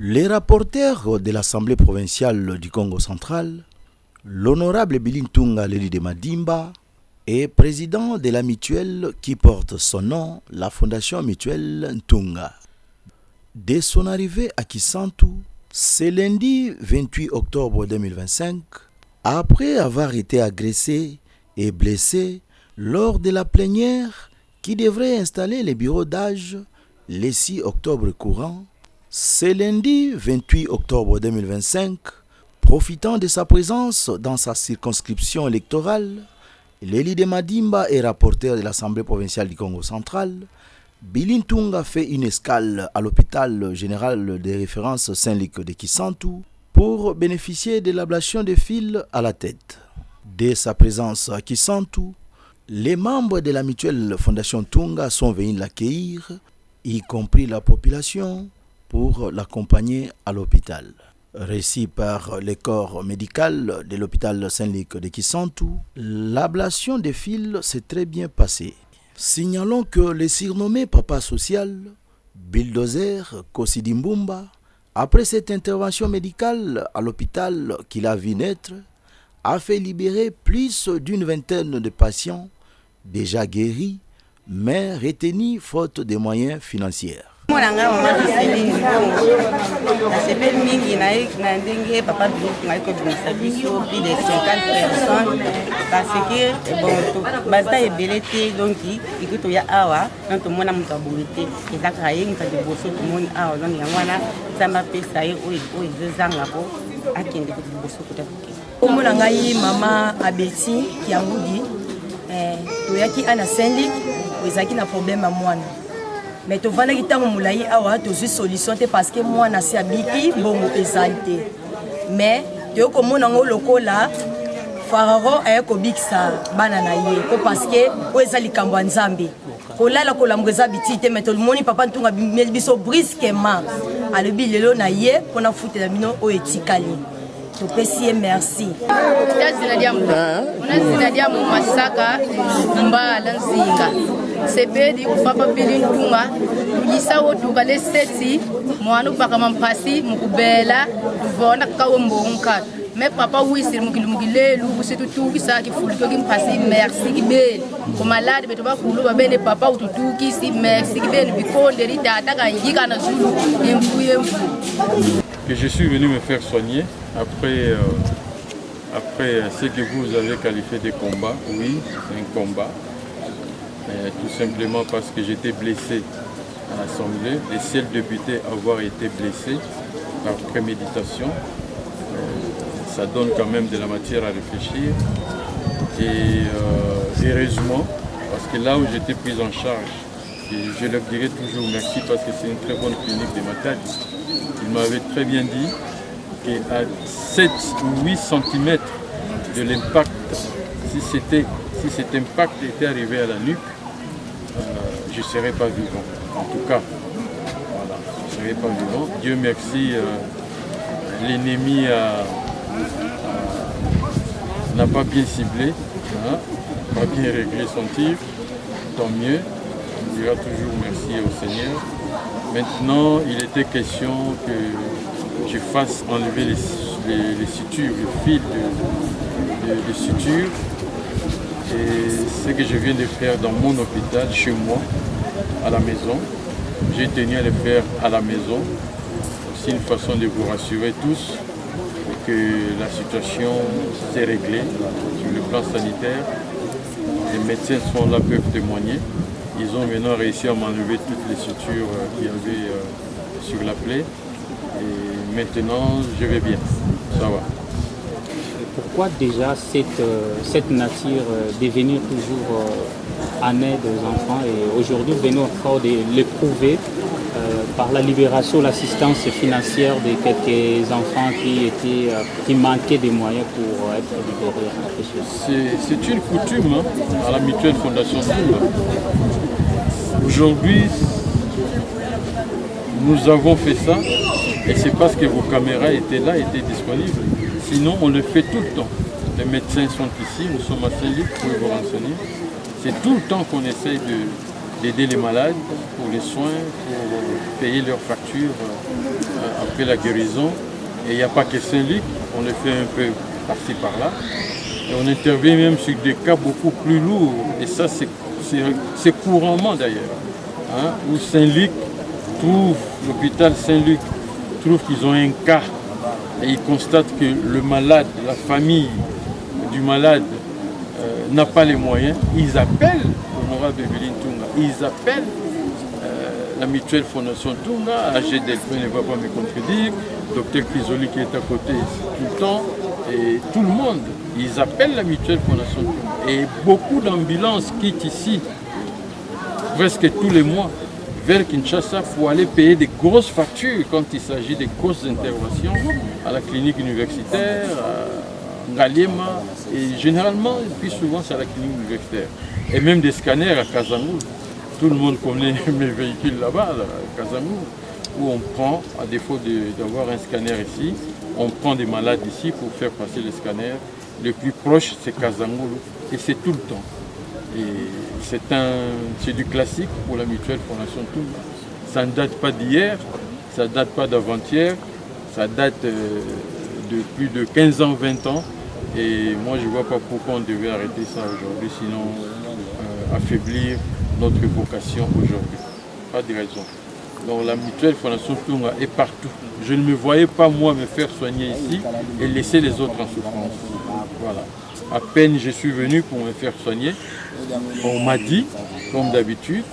Les rapporteurs de l'Assemblée provinciale du Congo central, l'honorable Bilintunga Leli de Madimba, est président de la mutuelle qui porte son nom, la Fondation Mutuelle Ntunga. Dès son arrivée à Kisantu, ce lundi 28 octobre 2025, après avoir été agressé et blessé lors de la plénière qui devrait installer les bureaux d'âge le 6 octobre courant, ce lundi 28 octobre 2025, profitant de sa présence dans sa circonscription électorale, Leli de Madimba est rapporteur de l'Assemblée provinciale du Congo central. Bilintunga fait une escale à l'hôpital général de référence Saint-Luc de Kisantu pour bénéficier de l'ablation de fils à la tête. Dès sa présence à Kisantu, les membres de la mutuelle Fondation Ntunga sont venus l'accueillir, y compris la population, pour l'accompagner à l'hôpital. Récit par le corps médical de l'hôpital Saint-Luc de Kisantu, l'ablation des fils s'est très bien passée. Signalons que le surnommé Papa Social, Bulldozer Kosidi Mbumba, après cette intervention médicale à l'hôpital qu'il a vu naître, a fait libérer plus d'une vingtaine de patients déjà guéris, mais retenus faute de moyens financiers. Papa plus de 50 personnes parce que bon basta ebelete donc ikuto ya awa donc mona mutu abulite ezaka yenga de boso mona awa donc yangwana samba pesa ye oyi zanga ko akende ko boso kutabuke omona ngai mama abeti kiangudi toyaki ana Saint-Luc ezaki na problème à mwana. Mais tu vas aller dans mon laï awa tu solution parce que moi na si abiki bon exalté mais tu comme mon ango lokola fararo ayeko biksa bana na ye ko parce que o ezali kambo nzambe ko la ko lambreza bitite mais tout le monde papa ntunga biso brusquement alobi lelo na ye pona fute na bino o etikali to pesi merci zinadia mu masaka mbala nzinga sebedi papa Bilintunga yisa woduka leseti mwana upaka mampasi mukubela tuvona kawombonka mais papa wisir mukilumukilelu usitutuki saki fuliko kimpasi merci kibeli ko malade beto bakulu babene papa ututuki si merci kibeli bikonde ritata kanjika na zulu yemfu. Que je suis venu me faire soigner après ce que vous avez qualifié de combat. Oui, c'est un combat. Tout simplement parce que j'étais blessé à l'Assemblée. Le seul député à avoir été blessé par préméditation, ça donne quand même de la matière à réfléchir. Et heureusement, parce que là où j'étais pris en charge, et je leur dirai toujours merci parce que c'est une très bonne clinique de Matadi. Il m'avait très bien dit qu'à 7 ou 8 cm de l'impact, si cet impact était arrivé à la nuque, je ne serais pas vivant. En tout cas, voilà, je ne serais pas vivant. Dieu merci, l'ennemi n'a pas bien ciblé, pas bien réglé son tir, tant mieux. On dira toujours merci au Seigneur. Maintenant, il était question que je fasse enlever les sutures, le fil de suture. Et ce que je viens de faire dans mon hôpital, chez moi, à la maison, j'ai tenu à le faire à la maison. C'est une façon de vous rassurer tous que la situation s'est réglée sur le plan sanitaire. Les médecins sont là, peuvent témoigner. Ils ont maintenant réussi à m'enlever toutes les sutures qu'il y avait sur la plaie. Et maintenant, je vais bien. Ça va. Pourquoi déjà cette nature de venir toujours en aide aux enfants et aujourd'hui venons encore de l'éprouver par la libération, l'assistance financière de quelques enfants qui manquaient des moyens pour être libérés. C'est une coutume à la mutuelle Fondation Ntunga. Aujourd'hui, nous avons fait ça et c'est parce que vos caméras étaient là, étaient disponibles. Sinon, on le fait tout le temps. Les médecins sont ici, nous sommes à Saint-Luc, vous pouvez vous renseigner. C'est tout le temps qu'on essaye d'aider les malades pour les soins, pour payer leurs factures après la guérison. Et il n'y a pas que Saint-Luc, on le fait un peu par-ci par-là. Et on intervient même sur des cas beaucoup plus lourds. Et ça, c'est couramment d'ailleurs. Hein, où Saint-Luc trouve, l'hôpital Saint-Luc trouve qu'ils ont un cas et ils constatent que le malade, la famille du malade n'a pas les moyens. Ils appellent l'honorable Evelyne Tunga, ils appellent la mutuelle Fondation Tunga, AG Delphin ne va pas me contredire, docteur Crisoli qui est à côté tout le temps, et tout le monde, ils appellent la mutuelle Fondation Tunga. Et beaucoup d'ambulances quittent ici, presque tous les mois, vers Kinshasa pour aller payer des grosses factures quand il s'agit de grosses interventions à la clinique universitaire, à Ngaliema, et généralement, et puis souvent c'est à la clinique universitaire. Et même des scanners à Kazamou. Tout le monde connaît mes véhicules là-bas, à Kazamou, où on prend, à défaut d'avoir un scanner ici, on prend des malades ici pour faire passer le scanner. Le plus proche, c'est Kazamou, et c'est tout le temps. Et c'est du classique pour la mutuelle Fondation Tunga. Ça ne date pas d'hier, ça ne date pas d'avant-hier, ça date de plus de 15 ans, 20 ans. Et moi, je ne vois pas pourquoi on devait arrêter ça aujourd'hui, sinon affaiblir notre vocation aujourd'hui. Pas de raison. Donc la mutuelle Fondation Tunga est partout. Je ne me voyais pas, moi, me faire soigner ici et laisser les autres en souffrance. Voilà. À peine je suis venu pour me faire soigner, on m'a dit, comme d'habitude,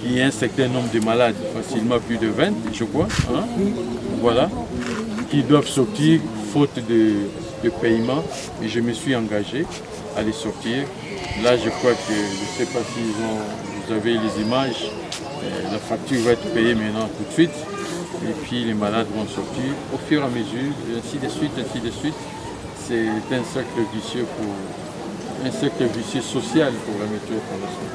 qu'il y a un certain nombre de malades, facilement plus de 20, je crois, hein, voilà, qui doivent sortir faute de paiement. Et je me suis engagé à les sortir. Là, je crois que, je ne sais pas si vous avez les images, la facture va être payée maintenant tout de suite. Et puis les malades vont sortir au fur et à mesure, ainsi de suite, ainsi de suite. C'est un cercle vicieux social pour la mutuelle Fondation.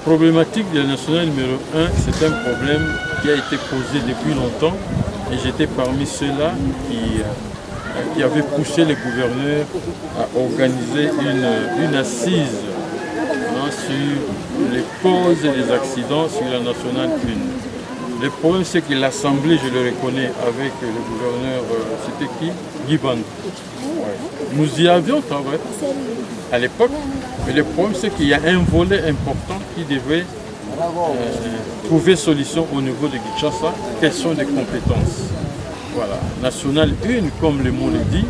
Problématique de la nationale numéro 1, c'est un problème qui a été posé depuis longtemps et j'étais parmi ceux-là qui avaient poussé les gouverneurs à organiser une assise sur les causes et les accidents sur la nationale 1. Le problème, c'est que l'Assemblée, je le reconnais, avec le gouverneur, c'était qui? Guy Bandou. Ouais. Nous y avions travaillé à l'époque, mais le problème, c'est qu'il y a un volet important qui devait trouver solution au niveau de Kinshasa, question des compétences. Voilà. National 1, comme le mot le dit,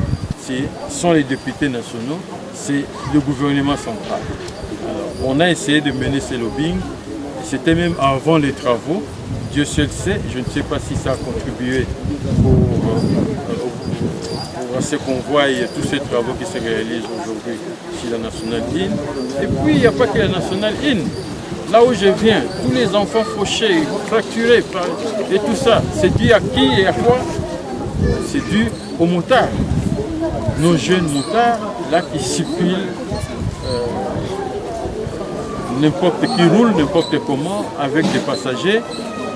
sont les députés nationaux, c'est le gouvernement central. Alors, on a essayé de mener ces lobbying, c'était même avant les travaux. Dieu seul sait, je ne sais pas si ça a contribué pour ce qu'on voit, il y a tous ces travaux qui se réalisent aujourd'hui sur la Nationale 1. Et puis, il n'y a pas que la Nationale 1. Là où je viens, tous les enfants fauchés, fracturés, et tout ça, c'est dû à qui et à quoi? C'est dû aux motards. Nos jeunes motards, là, qui circulent, n'importe qui roule, n'importe comment, avec des passagers.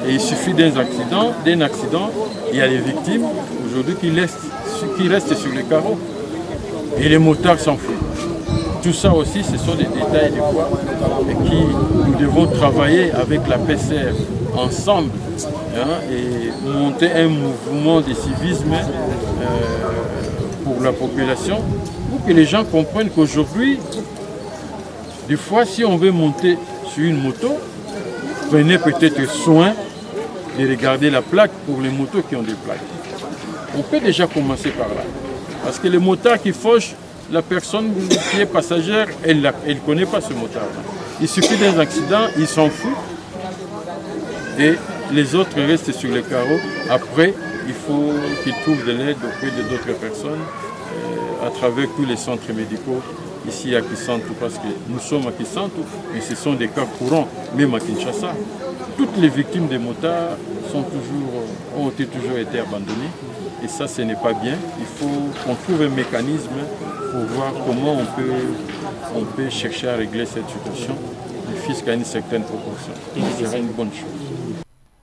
Et il suffit d'un accident, il y a les victimes aujourd'hui qui restent sur les carreaux. Et les motards s'en foutent. Tout ça aussi, ce sont des détails des fois et qui nous devons travailler avec la PCR ensemble et monter un mouvement de civisme pour la population pour que les gens comprennent qu'aujourd'hui, des fois, si on veut monter sur une moto, prenez peut-être soin de regarder la plaque pour les motos qui ont des plaques. On peut déjà commencer par là. Parce que les motards qui fauchent, la personne qui est passagère, elle ne connaît pas ce motard-là. Il suffit d'un accident, il s'en fout. Et les autres restent sur les carreaux. Après, il faut qu'ils trouvent de l'aide auprès d'autres personnes à travers tous les centres médicaux ici à Kisantu, parce que nous sommes à Kisantu, mais ce sont des cas courants, même à Kinshasa. Toutes les victimes des motards ont toujours été abandonnées. Et ça, ce n'est pas bien. Il faut qu'on trouve un mécanisme pour voir comment on peut chercher à régler cette situation, jusqu'à une certaine proportion. Ce serait une bonne chose.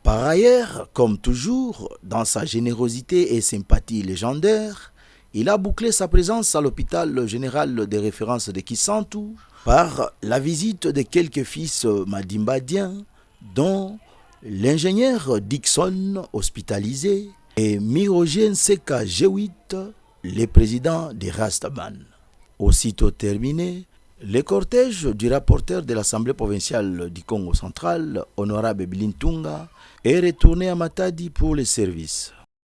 Par ailleurs, comme toujours, dans sa générosité et sympathie légendaire, il a bouclé sa présence à l'hôpital général de référence de Kisantu par la visite de quelques fils madimbadiens dont l'ingénieur Dixon hospitalisé et Mirogène Seka G8, le président des Rastaman. Aussitôt terminé, le cortège du rapporteur de l'Assemblée provinciale du Congo central, honorable Bilintunga, est retourné à Matadi pour les services.